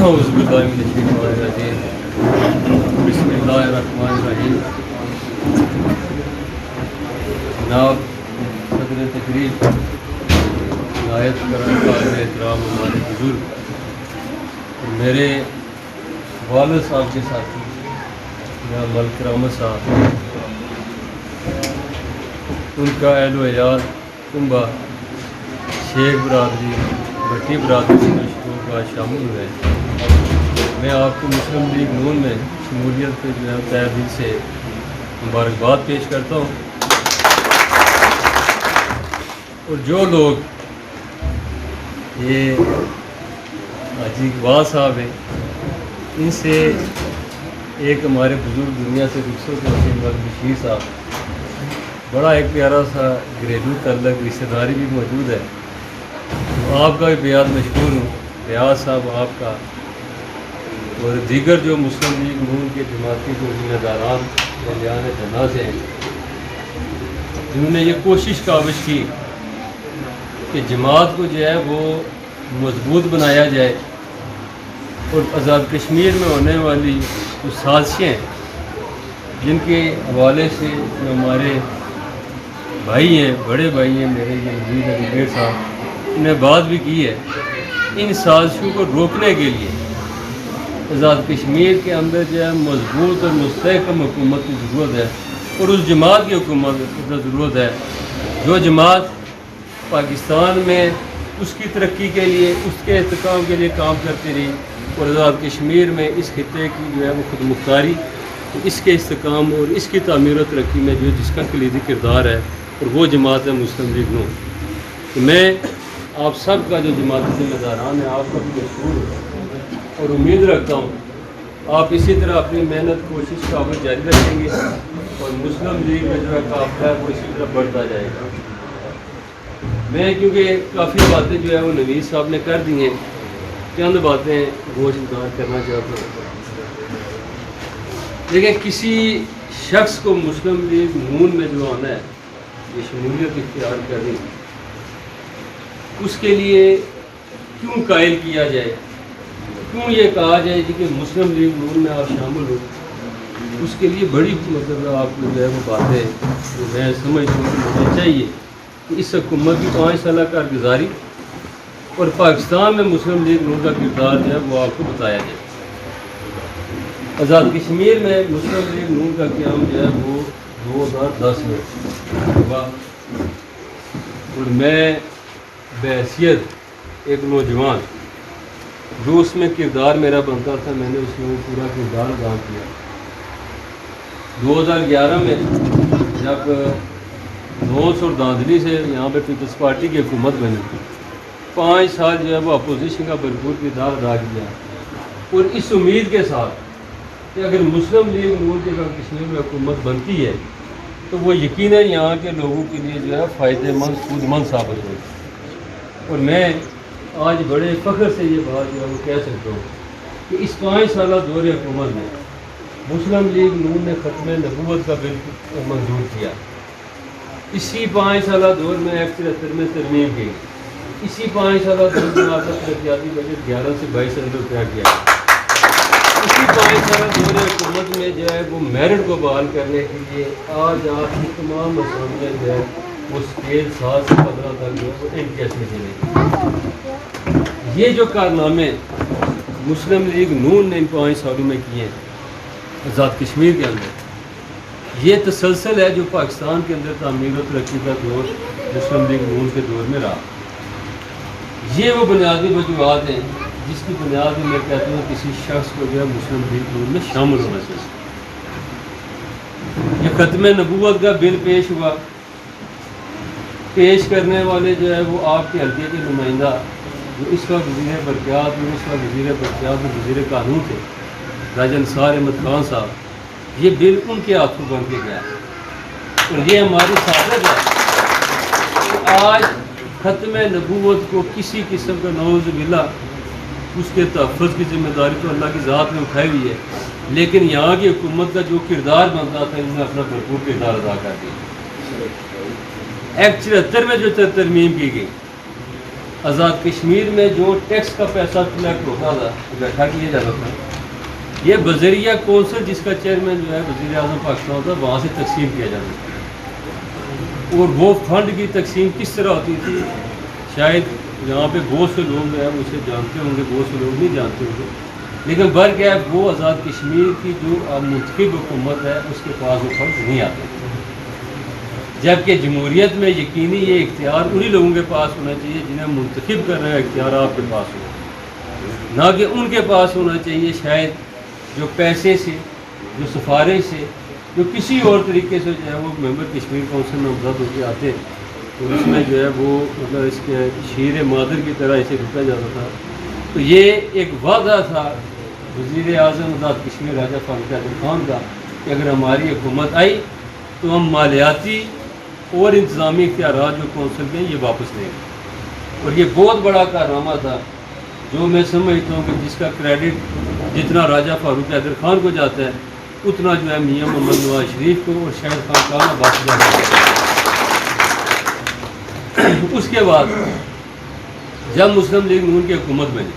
اعوذ باللہ من الشیطان الرجیم بسم اللہ الرحمن الرحیم۔ جناب صدر تقریب عنایت کرم قابل احترام ہمارے بزرگ اور میرے والد صاحب کے ساتھی جناب ملک رحمت صاحب، ان کا اہل و عیال کنبہ شیخ برادری بھٹی برادری کے مشہور کا شامل ہوئے۔ میں آپ کو مسلم لیگ نون میں شمولیت پہ جو ہے تہ دل سے مبارکباد پیش کرتا ہوں، اور جو لوگ یہ حاجی اقبال صاحب ہیں، ان سے ایک ہمارے بزرگ دنیا سے رخصت ہوتے ہیں بشیر صاحب، بڑا ایک پیارا سا گھریلو تعلق رشتہ داری بھی موجود ہے۔ آپ کا بھی بیعت مشکور ہوں، ریاض صاحب آپ کا اور دیگر جو مسلم لیگ نون کے جماعتی جو ذمہ داران اہلیان جناز ہیں، جنہوں نے یہ کوشش کاوش کی کہ جماعت کو جو ہے وہ مضبوط بنایا جائے، اور آزاد کشمیر میں ہونے والی جو سازشیں جن کے حوالے سے جو ہمارے بھائی ہیں، بڑے بھائی ہیں میرے یہ نوید علی ڈیر صاحب نے بات بھی کی ہے، ان سازشوں کو روکنے کے لیے آزاد کشمیر کے اندر جو ہے مضبوط اور مستحکم حکومت کی ضرورت ہے، اور اس جماعت کی حکومت کی ضرورت ہے جو جماعت پاکستان میں اس کی ترقی کے لیے، اس کے استحکام کے لیے کام کرتی رہی، اور آزاد کشمیر میں اس خطے کی جو ہے وہ خود مختاری، اس کے استحکام اور اس کی تعمیر و ترقی میں جو جس کا کلیدی کردار ہے، اور وہ جماعت ہے مسلم لیگ نون۔ تو میں آپ سب کا جو جماعتی ذمہ داران ہیں، آپ کا بھی مشکور ہوں، اور امید رکھتا ہوں آپ اسی طرح اپنی محنت کوشش کا عمل جاری رکھیں گے، اور مسلم لیگ کا جو ہے قافلہ ہے وہ اسی طرح بڑھتا جائے گا۔ میں کیونکہ کافی باتیں جو ہے وہ نوید صاحب نے کر دی ہیں، چند باتیں گوشت گزار کرنا چاہتا ہوں۔ دیکھیں، کسی شخص کو مسلم لیگ نون میں جو آنا ہے، یہ شمولیت اختیار کرنی، اس کے لیے کیوں قائل کیا جائے، کیوں یہ کہا جائے کہ مسلم لیگ نون میں آپ شامل ہو، اس کے لیے بڑی مطلب آپ کو جو ہے وہ باتیں جو میں سمجھتا ہوں کہ مجھے چاہیے کہ اس حکومت کی 5 سالہ کارگزاری اور پاکستان میں مسلم لیگ نون کا کردار جو ہے وہ آپ کو بتایا جائے۔ آزاد کشمیر میں مسلم لیگ نون کا قیام جو ہے وہ 2010 میں ہوا، اور میں بحیثیت ایک نوجوان جو اس میں کردار میرا بنتا تھا، میں نے اس میں پورا کردار ادا کیا۔ 2011 میں جب نوس اور داندلی سے یہاں پہ پیپلز پارٹی کی حکومت بنی، 5 سال جو ہے وہ اپوزیشن کا بھرپور کردار ادا کیا، اور اس امید کے ساتھ کہ اگر مسلم لیگ نون کی کشمیر میں حکومت بنتی ہے تو وہ یقیناً یہاں کے لوگوں کے لیے جو ہے فائدہ مند، سود مند ثابت ہوگی۔ اور میں آج بڑے فخر سے یہ بات جو ہے وہ کہہ سکتا ہوں کہ اس 5 سالہ دور حکومت میں مسلم لیگ نون نے ختم نبوت کا بل منظور کیا، اسی 5 سالہ دور میں ایکٹ 73 میں ترمیم کی، اسی 5 سالہ دور میں آپ کا ترقیاتی بجٹ 11 سے 22 ارب روپیہ کیا، اسی 5 سالہ دور حکومت میں جو ہے وہ میرٹ کو بحال کرنے کے لیے آج آپ کی تمام اسامبلیاں جو ہے وہ اسکیل 7 سے 15 تک جو ہے وہ NPS میں چلے گی۔ یہ جو کارنامے مسلم لیگ نون نے ان 5 سالوں میں کیے ہیں آزاد کشمیر کے اندر، یہ تسلسل ہے جو پاکستان کے اندر تعمیر و ترقی کا دور مسلم لیگ نون کے دور میں رہا۔ یہ وہ بنیادی وجوہات ہیں جس کی بنیاد میں کہتا ہوں کسی شخص کو جو ہے مسلم لیگ نون میں شامل ہونا چاہیے۔ یہ ختم نبوت کا بل پیش ہوا، پیش کرنے والے جو ہے وہ آپ کے حلقے کے نمائندہ جو اس وقت وزیر برقیات میں، اس وقت وزیر برقیات میں وزیر قانون تھے، راجہ انصار احمد خان صاحب، یہ بل ان کے ہاتھوں بن کے گیا، اور یہ ہماری سعادت ہے کہ آج ختم نبوت کو کسی قسم کا نعوذ باللہ اس کے تحفظ کی ذمہ داری تو اللہ کی ذات نے اٹھائی ہوئی ہے، لیکن یہاں کی حکومت کا جو کردار بنتا تھا انہوں نے اپنا بھرپور کردار ادا کر دیا۔ ایکٹ 73 میں جو ترمیم کی گئی، آزاد کشمیر میں جو ٹیکس کا پیسہ کلیکٹ ہوتا تھا اکٹھا کیا جاتا تھا، یہ بذریعہ کونسل جس کا چیئرمین جو ہے وزیر اعظم پاکستان ہوتا ہے، وہاں سے تقسیم کیا جاتا تھا۔ اور وہ فنڈ کی تقسیم کس طرح ہوتی تھی، شاید یہاں پہ بہت سے لوگ جو ہے اسے جانتے ہوں گے، بہت سے لوگ نہیں جانتے ہوں گے، لیکن برکیف وہ آزاد کشمیر کی جو منتخب حکومت ہے اس کے پاس وہ فنڈ نہیں آتے، جبکہ جمہوریت میں یقینی یہ اختیار انہی لوگوں کے پاس ہونا چاہیے جنہیں منتخب کرنے کا اختیار آپ کے پاس ہو، نہ کہ ان کے پاس ہونا چاہیے شاید جو پیسے سے، جو سفارش سے، جو کسی اور طریقے سے جو ہے وہ ممبر کشمیر کونسل میں نامزد ہو کے آتے اور اس میں جو ہے وہ مطلب اس کے شیر مادر کی طرح اسے لکھا جاتا تھا۔ تو یہ ایک وعدہ تھا وزیر اعظم آزاد کشمیر راجہ فاروق قادر خان کا کہ اگر ہماری حکومت آئی تو ہم مالیاتی اور انتظامی اختیارات جو کونسل کے ہیں یہ واپس لیں گے۔ اور یہ بہت بڑا کارنامہ تھا جو میں سمجھتا ہوں کہ جس کا کریڈٹ جتنا راجہ فاروق قادر خان کو جاتا ہے اتنا جو ہے میاں محمد نواز شریف کو اور شاہد خان خان عباس جاتا ہے۔ اس کے بعد جب مسلم لیگ نون کی حکومت بنی،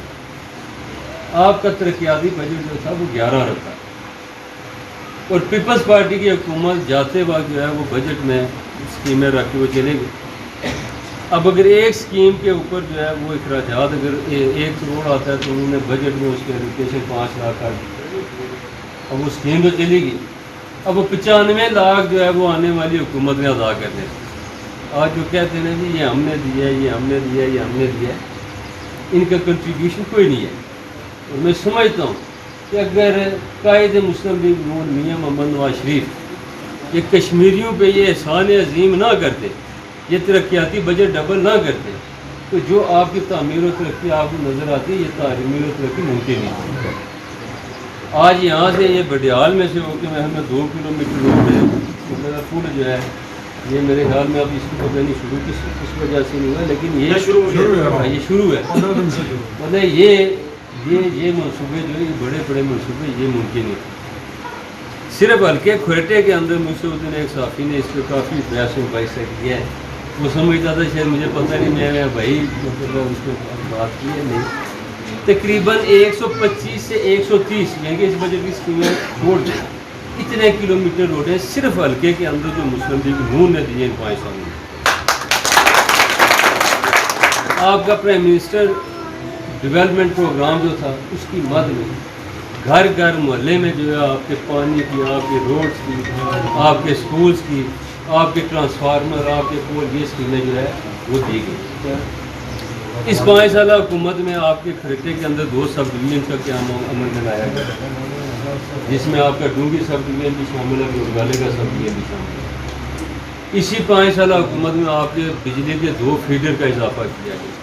آپ کا ترقیاتی بجٹ جو تھا وہ 11 ارب تھا، اور پیپلز پارٹی کی حکومت جاتے وقت جو ہے وہ بجٹ میں اسکیمیں رکھ کے وہ چلے گئے۔ اب اگر ایک اسکیم کے اوپر جو ہے وہ اخراجات اگر 1 کروڑ آتا ہے تو انہوں نے بجٹ میں اس کے ایلوکیشن 5 لاکھ کر دی۔ اب وہ اسکیم تو چلے گی، اب وہ 95 لاکھ جو ہے وہ آنے والی حکومت نے ادا کرنے۔ آج جو کہتے ہیں جی یہ ہم نے دیا ہے، یہ ہم نے دیا ہے، یہ ہم نے دیا ہے، ان کا کنٹریبیوشن کوئی نہیں ہے۔ اور میں سمجھتا ہوں کہ اگر قائد مسلم لیگ نون میاں محمد نواز شریف یہ کشمیریوں پہ یہ احسان عظیم نہ کرتے، یہ ترقیاتی بجٹ ڈبل نہ کرتے، تو جو آپ کی تعمیر و ترقی آپ کو نظر آتی ہے یہ تعمیر و ترقی ممکن نہیں ہے۔ آج یہاں سے یہ بڈیال میں سے ہو کے میں ہمیں 2 کلومیٹر روڈ ہے، میرا پل جو ہے یہ میرے خیال میں اب اس کو پتہ نہیں شروع کس وجہ سے نہیں ہوا، لیکن یہ شروع ہے۔ مطلب یہ منصوبے جو ہے یہ بڑے بڑے منصوبے یہ ممکن ہے۔ صرف ہلکے کھوٹے کے اندر مجھ سے اس دن ایک صحافی نے اس پہ کافی بحث و مباحثہ کیا ہے، وہ سمجھتا تھا شاید مجھے پتہ نہیں، میں بھائی مطلب اس پہ بات کی ہے نہیں۔ تقریباً 125 سے 130 یعنی کہ اس بجٹ کی اسکیمیں چھوڑ دیں، اتنے کلومیٹر روڈیں صرف حلقے کے اندر جو مسلم لیگ نون نے دیے ان 5 سالوں میں۔ آپ کا پرائم منسٹر ڈیولپمنٹ پروگرام جو تھا اس کی مد میں گھر گھر محلے میں جو ہے آپ کے پانی کی، آپ کے روڈز کی، آپ کے سکولز کی، آپ کے ٹرانسفارمر، آپ کے پول، یہ اسکیمیں جو ہے وہ دی گئی۔ اس 5 سالہ حکومت میں آپ کے کھرٹے کے اندر 2 سب ڈویژن کا قیام عمل میں لایا گیا، جس میں آپ کا ڈونگی سب ڈویژن بھی شامل ہے، گورگالے کا سب ڈویژن بھی شامل ہے۔ اسی 5 سالہ حکومت میں آپ کے بجلی کے 2 فیڈر کا اضافہ کیا گیا۔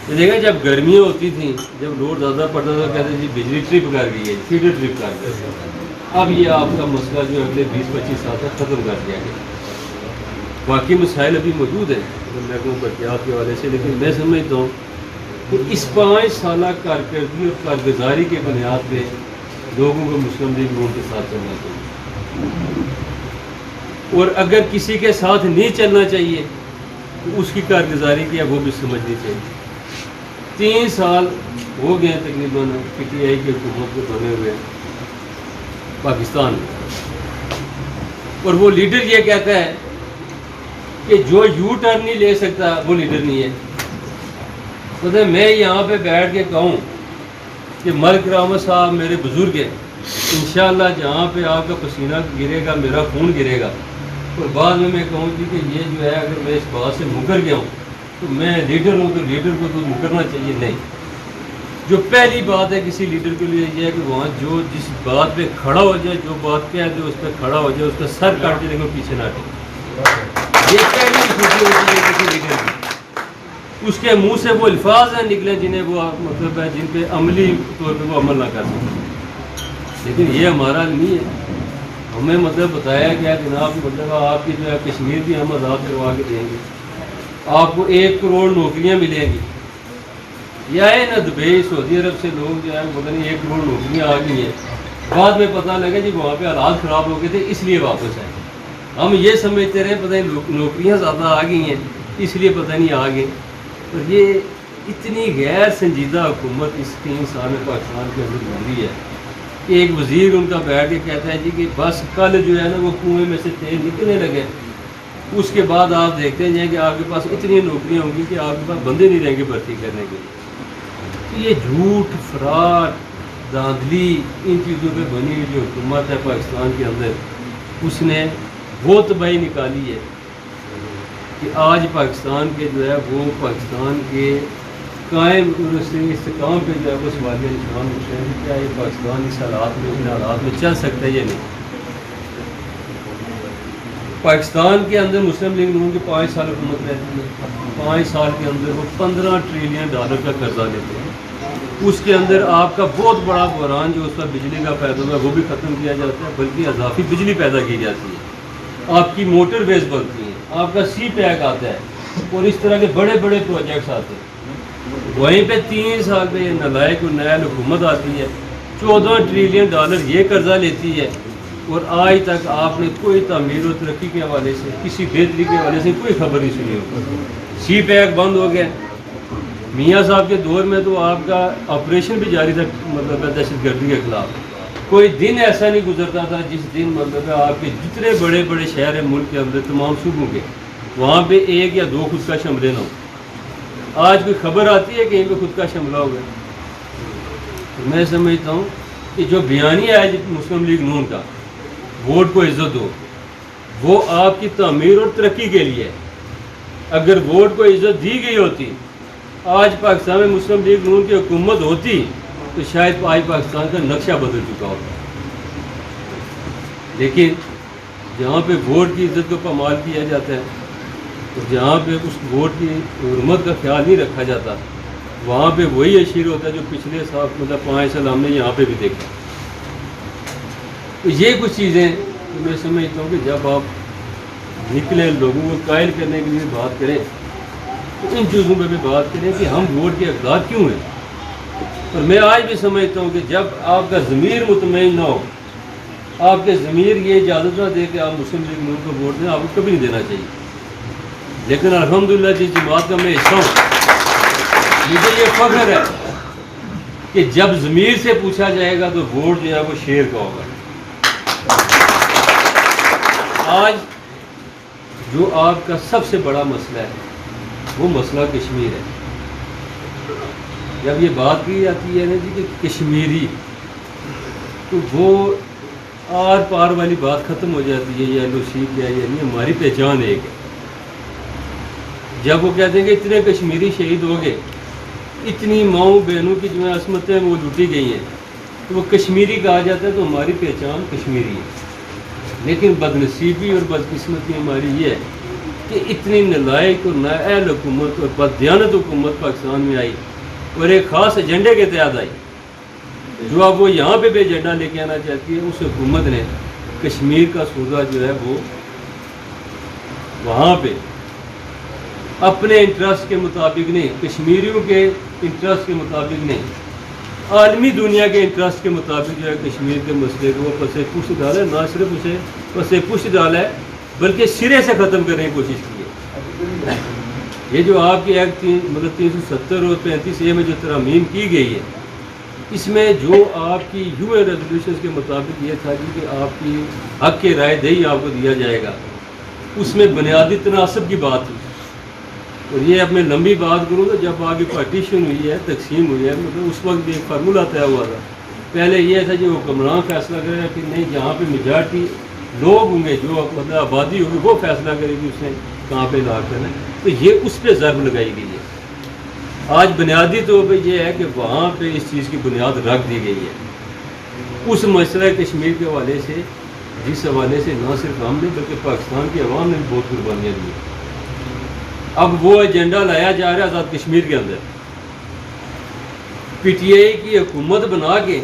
یہ دیکھیں جب گرمیاں ہوتی تھیں، جب لوڈ زیادہ پڑتا تھا کہتے ہیں جی بجلی ٹرپ کر گئی ہے، فیڈر ٹرپ کر گئی۔ اب یہ آپ کا مسئلہ جو اگلے 20-25 سال تک ختم کر دیا گیا۔ باقی مسائل ابھی موجود ہیں محکموں برقیات کے حوالے سے، لیکن میں سمجھتا ہوں کہ اس 5 سالہ کارکردگی اور کارگزاری کے بنیاد پہ لوگوں کو مسلم لیگ نون کے ساتھ چلنا چاہیے، اور اگر کسی کے ساتھ نہیں چلنا چاہیے تو اس کی کارگزاری کیا وہ بھی سمجھنی چاہیے۔ 3 سال ہو گئے تقریباً پی ٹی آئی کی حکومت کو بنے ہوئے پاکستان میں، اور وہ لیڈر یہ کہتا ہے کہ جو یو ٹرن نہیں لے سکتا وہ لیڈر نہیں ہے۔ تو میں یہاں پہ بیٹھ کے کہوں کہ ملک رحمت صاحب میرے بزرگ ہیں، انشاءاللہ جہاں پہ آپ کا پسینہ گرے گا میرا خون گرے گا، اور بعد میں کہوں گی کہ یہ جو ہے اگر میں اس بات سے مکر گیا ہوں تو میں لیڈر ہوں تو لیڈر کو تو مکرنا چاہیے نہیں۔ جو پہلی بات ہے کسی لیڈر کے لیے یہ ہے کہ وہاں جو جس بات پہ کھڑا ہو جائے، جو بات کہہ دے اس پہ کھڑا ہو جائے، اس کا سر کاٹ کے لیکن پیچھے نہ ہٹے۔ یہ پہلی خوشی ہوتی ہے کسی لیڈر کی، اس کے منہ سے وہ الفاظ ہیں نکلے جنہیں وہ مطلب ہے جن پہ عملی طور پہ وہ عمل نہ کر سکتے۔ لیکن یہ ہمارا نہیں ہے، ہمیں مطلب بتایا گیا جناب مطلب آپ کی جو ہے کشمیر بھی ہم آزاد کروا کے دیں گے، آپ کو 1 کروڑ نوکریاں ملیں گی۔ یہ آئے نا دبئی سعودی عرب سے لوگ جو ہے پتہ نہیں 1 کروڑ نوکریاں آ گئی ہیں، بعد میں پتہ لگا جی وہاں پہ حالات خراب ہو گئے تھے اس لیے واپس آئے۔ ہم یہ سمجھتے رہے پتہ نہیں نوکریاں زیادہ آ گئی ہیں اس لیے پتہ نہیں آ گئے، اور یہ اتنی غیر سنجیدہ حکومت اس 3 سال میں پاکستان کے اندر گزری ہے کہ ایک وزیر ان کا بیٹھ کے کہتا ہے جی کہ بس کل جو ہے نا وہ کنویں میں سے تیل نکلنے لگے، اس کے بعد آپ دیکھتے ہیں کہ آپ کے پاس اتنی نوکریاں ہوں گی کہ آپ کے پاس بندے نہیں رہیں گے بھرتی کرنے کے لیے۔ تو یہ جھوٹ، فراڈ، دھاندلی، ان چیزوں پہ بنی ہوئی جو حکومت ہے پاکستان کے اندر، اس نے وہ تباہی نکالی ہے کہ آج پاکستان کے جو ہے وہ پاکستان کے قائم استحکام پہ جو ہے وہ سوالیہ نشان اٹھتے ہیں کہ کیا یہ پاکستان اس حالات میں، ان حالات میں چل سکتا ہے یا نہیں۔ پاکستان کے اندر مسلم لیگ نون کی 5 سال حکومت رہتی ہے، 5 سال کے اندر وہ $15 ٹریلین کا قرضہ لیتے ہیں۔ اس کے اندر آپ کا بہت بڑا بحران جو اس کا بجلی کا پیدا ہوا ہے وہ بھی ختم کیا جاتا ہے، بلکہ اضافی بجلی پیدا کی جاتی ہے، آپ کی موٹر ویز بنتی ہیں، آپ کا سی پیک آتا ہے، اور اس طرح کے بڑے بڑے پروجیکٹس آتے ہیں۔ وہیں پہ 3 سال پہ یہ نالائق اور نائل حکومت آتی ہے، $14 ٹریلین یہ قرضہ لیتی ہے، اور آج تک آپ نے کوئی تعمیر و ترقی کے حوالے سے، کسی بہتری کے حوالے سے کوئی خبر نہیں سنی ہوگی۔ سی پیک بند ہو گیا، میاں صاحب کے دور میں تو آپ کا آپریشن بھی جاری تھا، مطلب دہشت گردی کے خلاف۔ کوئی دن ایسا نہیں گزرتا تھا جس دن مطلب آپ کے جتنے بڑے بڑے شہر ہیں ملک کے اندر تمام صوبوں کے، وہاں پہ 1 یا 2 خودکش حملے نہ ہو۔ آج کوئی خبر آتی ہے کہ یہیں پہ خودکش حملہ ہو گیا۔ میں سمجھتا ہوں کہ جو بیانیہ ہے مسلم لیگ نون کا، ووٹ کو عزت دو، وہ آپ کی تعمیر اور ترقی کے لیے ہے۔ اگر ووٹ کو عزت دی گئی ہوتی، آج پاکستان میں مسلم لیگ نون کی حکومت ہوتی، تو شاید آج پاکستان کا نقشہ بدل چکا ہوتا۔ لیکن جہاں پہ ووٹ کی عزت کو پامال کیا جاتا ہے، اور جہاں پہ اس ووٹ کی حرمت کا خیال نہیں رکھا جاتا، وہاں پہ وہی اشیر ہوتا ہے جو پچھلے سال مطلب 5 سال ہم نے یہاں پہ بھی دیکھا۔ تو یہ کچھ چیزیں میں سمجھتا ہوں کہ جب آپ نکلے لوگوں کو قائل کرنے کے لیے بات کریں تو ان چیزوں پہ بھی بات کریں کہ ہم ووٹ کے حقدار کیوں ہیں۔ اور میں آج بھی سمجھتا ہوں کہ جب آپ کا ضمیر مطمئن نہ ہو، آپ کے ضمیر یہ اجازت نہ دے کہ آپ مسلم لیگ نون کو ووٹ دیں، آپ کو کبھی نہیں دینا چاہیے۔ لیکن الحمدللہ جس جماعت کا میں حصہ ہوں، مجھے یہ فخر ہے کہ جب ضمیر سے پوچھا جائے گا تو ووٹ جو ہے وہ شیر کا ہوگا۔ آج جو آپ کا سب سے بڑا مسئلہ ہے وہ مسئلہ کشمیر ہے۔ جب یہ بات کی جاتی ہے نا جی کہ کشمیری، تو وہ آر پار والی بات ختم ہو جاتی ہے، یہ LOC کیا، یعنی ہماری پہچان ایک ہے۔ جب وہ کہتے ہیں کہ اتنے کشمیری شہید ہو گئے، اتنی ماؤں بہنوں کی جو عصمتیں وہ لوٹی گئی ہیں، تو وہ کشمیری کہا جاتا ہے، تو ہماری پہچان کشمیری ہے۔ لیکن بدنصیبی اور بدقسمتی ہماری یہ ہے کہ اتنی نالائق اور نااہل حکومت اور بددیانت حکومت پاکستان میں آئی، اور ایک خاص ایجنڈے کے تحت آئی، جو اب وہ یہاں پہ بھی ایجنڈا لے کے آنا چاہتی ہے۔ اس حکومت نے کشمیر کا سودا جو ہے وہ وہاں پہ اپنے انٹرسٹ کے مطابق نہیں، کشمیریوں کے انٹرسٹ کے مطابق نہیں، عالمی دنیا کے انٹرسٹ کے مطابق جو ہے کشمیر کے مسئلے کو وہ پس پشت ڈالا ہے۔ نہ صرف اسے پس پشت ڈالا ہے بلکہ سرے سے ختم کرنے کی کوشش کی ہے۔ یہ جو آپ کی ایکٹ 370 اور 35A میں جو ترامیم کی گئی ہے، اس میں جو آپ کی UN ریزولوشنز کے مطابق یہ تھا جی کہ آپ کی حق کے رائے دہی آپ کو دیا جائے گا، اس میں بنیادی تناسب کی بات ہوئی۔ اور یہ اب میں لمبی بات کروں تو جب آگے پارٹیشن ہوئی ہے، تقسیم ہوئی ہے، مطلب اس وقت بھی ایک فارمولہ طے ہوا تھا۔ پہلے یہ تھا کہ حکمران فیصلہ کرے گا کہ نہیں، جہاں پہ میجارٹی لوگ ہوں گے، جو مطلب آبادی ہوگی، وہ فیصلہ کرے گی اس نے کہاں پہ لا کرنا ہے۔ تو یہ اس پہ ضرب لگائی گئی ہے۔ آج بنیادی طور پہ یہ ہے کہ وہاں پہ اس چیز کی بنیاد رکھ دی گئی ہے۔ اس مسئلہ کشمیر کے حوالے سے، جس حوالے سے نہ صرف ہم نے بلکہ پاکستان کی عوام نے بھی بہت قربانیاں دی ہیں۔ اب وہ ایجنڈا لایا جا رہا ہے آزاد کشمیر کے اندر، PTI کی حکومت بنا کے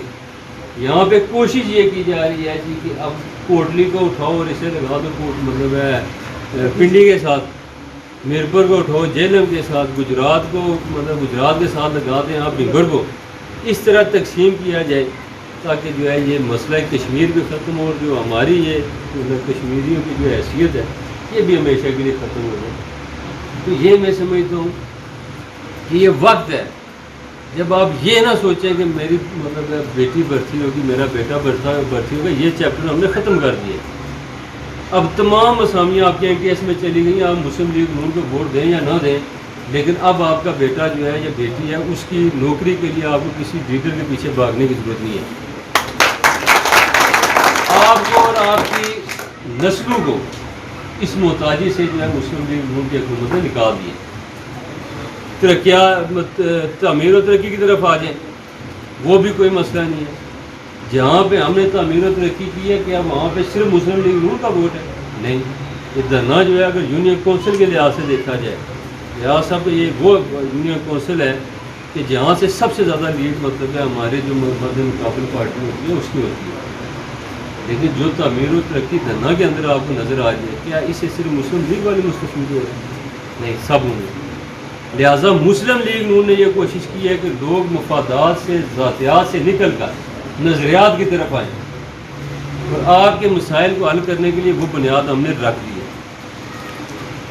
یہاں پہ کوشش یہ کی جا رہی ہے جی کہ اب کوٹلی کو اٹھاؤ اور اسے لگا دو مطلب ہے پنڈی کے ساتھ، میرپور کو اٹھاؤ جہلم کے ساتھ، گجرات کو مطلب گجرات کے ساتھ لگا دیں آپ بنگڑ کو، اس طرح تقسیم کیا جائے تاکہ جو ہے یہ مسئلہ کشمیر بھی ختم ہو، اور جو ہماری یہ مطلب کشمیریوں کی جو حیثیت ہے یہ بھی ہمیشہ کے لیے ختم ہو جائے۔ تو یہ میں سمجھتا ہوں کہ یہ وقت ہے جب آپ یہ نہ سوچیں کہ میری مطلب بیٹی بھرتی ہوگی، میرا بیٹا بھرتی ہوگا، یہ چیپٹر ہم نے ختم کر دیے. اب تمام اسامیاں آپ کے این ٹی ایس میں چلی گئی. آپ مسلم لیگ نون کو ووٹ دیں یا نہ دیں، لیکن اب آپ کا بیٹا جو ہے یا بیٹی ہے، اس کی نوکری کے لیے آپ کو کسی لیڈر کے پیچھے بھاگنے کی ضرورت نہیں ہے. آپ کو اور آپ کی نسلوں کو اس محتاجی سے جو ہے مسلم لیگ نون کی حکومت نے نکال دیے. تعمیر و ترقی کی طرف آ جائیں، وہ بھی کوئی مسئلہ نہیں ہے. جہاں پہ ہم نے تعمیر و ترقی کی ہے کیا وہاں پہ صرف مسلم لیگ نون کا ووٹ ہے؟ نہیں. یہ دھرنا جو ہے اگر یونین کونسل کے لحاظ سے دیکھا جائے، لحاظ صاحب یہ وہ یونین کونسل ہے کہ جہاں سے سب سے زیادہ لیڈ مطلب ہے ہمارے جو مد مقابل پارٹی ہوتی ہے اس کی ہوتی ہے. لیکن جو تعمیر و ترقی دھرنا کے اندر آپ کو نظر آ جائے، کیا اس سے صرف مسلم لیگ والے مستفید ہو رہے ہیں؟ نہیں، سب ہوں گے. لہٰذا مسلم لیگ نون نے یہ کوشش کی ہے کہ لوگ مفادات سے، ذاتیات سے نکل کر نظریات کی طرف آئیں، اور آپ کے مسائل کو حل کرنے کے لیے وہ بنیاد ہم نے رکھ دی ہے.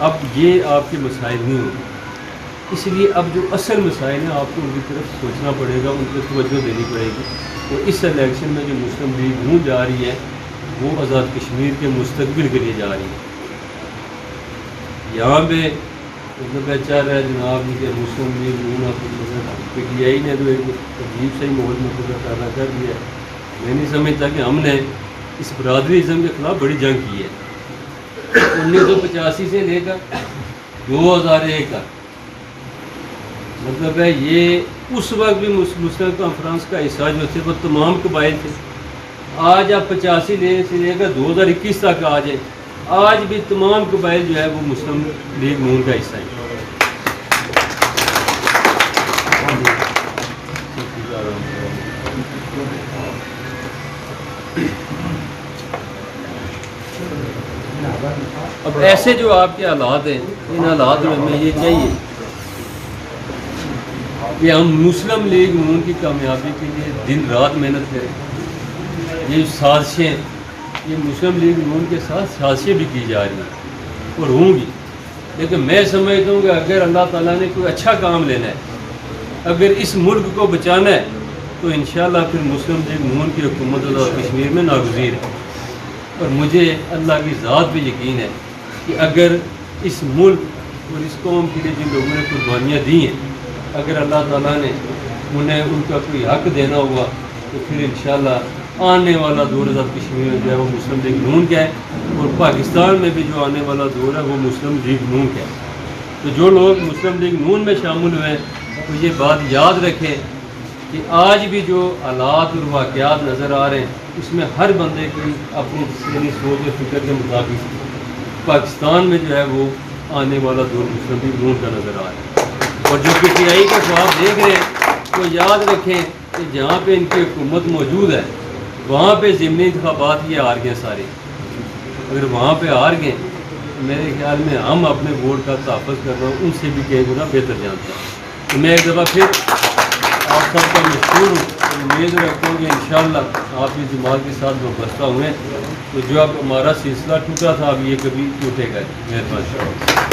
اب یہ آپ کے مسائل نہیں ہوں گے. اس لیے اب جو اصل مسائل ہیں آپ کو ان کی طرف سوچنا پڑے گا، ان کو توجہ دینی پڑے گی. اور اس الیکشن میں جو مسلم لیگ نون جا رہی ہے وہ آزاد کشمیر کے مستقبل کے لیے جا رہی ہے. یہاں پہ مطلب چاہ رہا ہے جناب کہ مسلم league known P T I نے تو ایک عجیب سا ہی ماحول مطلب پیدا کر دیا ہے. میں نہیں سمجھتا کہ ہم نے اس برادریزم کے خلاف بڑی جنگ کی ہے. 1985 سے لے کر 2001 تک مطلب ہے یہ اس وقت بھی مسلم کانفرنس کا حصہ جو تھے وہ تمام قبائل تھے. آج آپ 85 سے لے کر 2021 تک آ جائیں، آج بھی تمام قبائل جو ہے وہ مسلم لیگ نون کا حصہ ہیں. اب ایسے جو آپ کے حالات ہیں، ان حالات میں ہمیں یہ چاہیے کہ ہم مسلم لیگ نون کی کامیابی کے لیے دن رات محنت کریں. یہ سازشیں، یہ مسلم لیگ نون کے ساتھ سازشیں بھی کی جا رہی ہیں اور ہوں گی. لیکن میں سمجھتا ہوں کہ اگر اللہ تعالیٰ نے کوئی اچھا کام لینا ہے، اگر اس ملک کو بچانا ہے، تو انشاءاللہ پھر مسلم لیگ نون کی حکومت آزاد کشمیر میں ناگزیر ہے. اور مجھے اللہ کی ذات پہ یقین ہے کہ اگر اس ملک اور اس قوم کے لیے جن لوگوں نے قربانیاں دی ہیں، اگر اللہ تعالیٰ نے انہیں ان کا کوئی حق دینا ہوا تو پھر انشاءاللہ آنے والا دور آزاد کشمیر میں جو ہے وہ مسلم لیگ نون کا ہے، اور پاکستان میں بھی جو آنے والا دور ہے وہ مسلم لیگ نون کا ہے. تو جو لوگ مسلم لیگ نون میں شامل ہوئے ہیں تو یہ بات یاد رکھیں کہ آج بھی جو حالات اور واقعات نظر آ رہے ہیں اس میں ہر بندے کی اپنی ذہنی سوچ اور فکر کے مطابق پاکستان میں جو ہے وہ آنے والا دور مسلم لیگ نون کا نظر آ رہا ہے. اور جو پی ٹی آئی کا خواب دیکھ رہے ہیں وہ یاد رکھیں کہ جہاں پہ ان کی حکومت موجود ہے وہاں پہ ضمنی انتخابات یہ ہار گئے سارے. اگر وہاں پہ ہار گئے میرے خیال میں ہم اپنے ووٹ کا تحفظ کرنا ان سے بھی کئی گنا بہتر جانتے ہیں. تو میں ایک دفعہ پھر آپ سب کا مشکور ہوں اور امید رکھتا ہوں کہ انشاءاللہ آپ اس جماعت کے ساتھ وابستہ ہوئے تو جو اب ہمارا سلسلہ ٹوٹا تھا اب یہ کبھی ٹوٹے گا. مہربانی.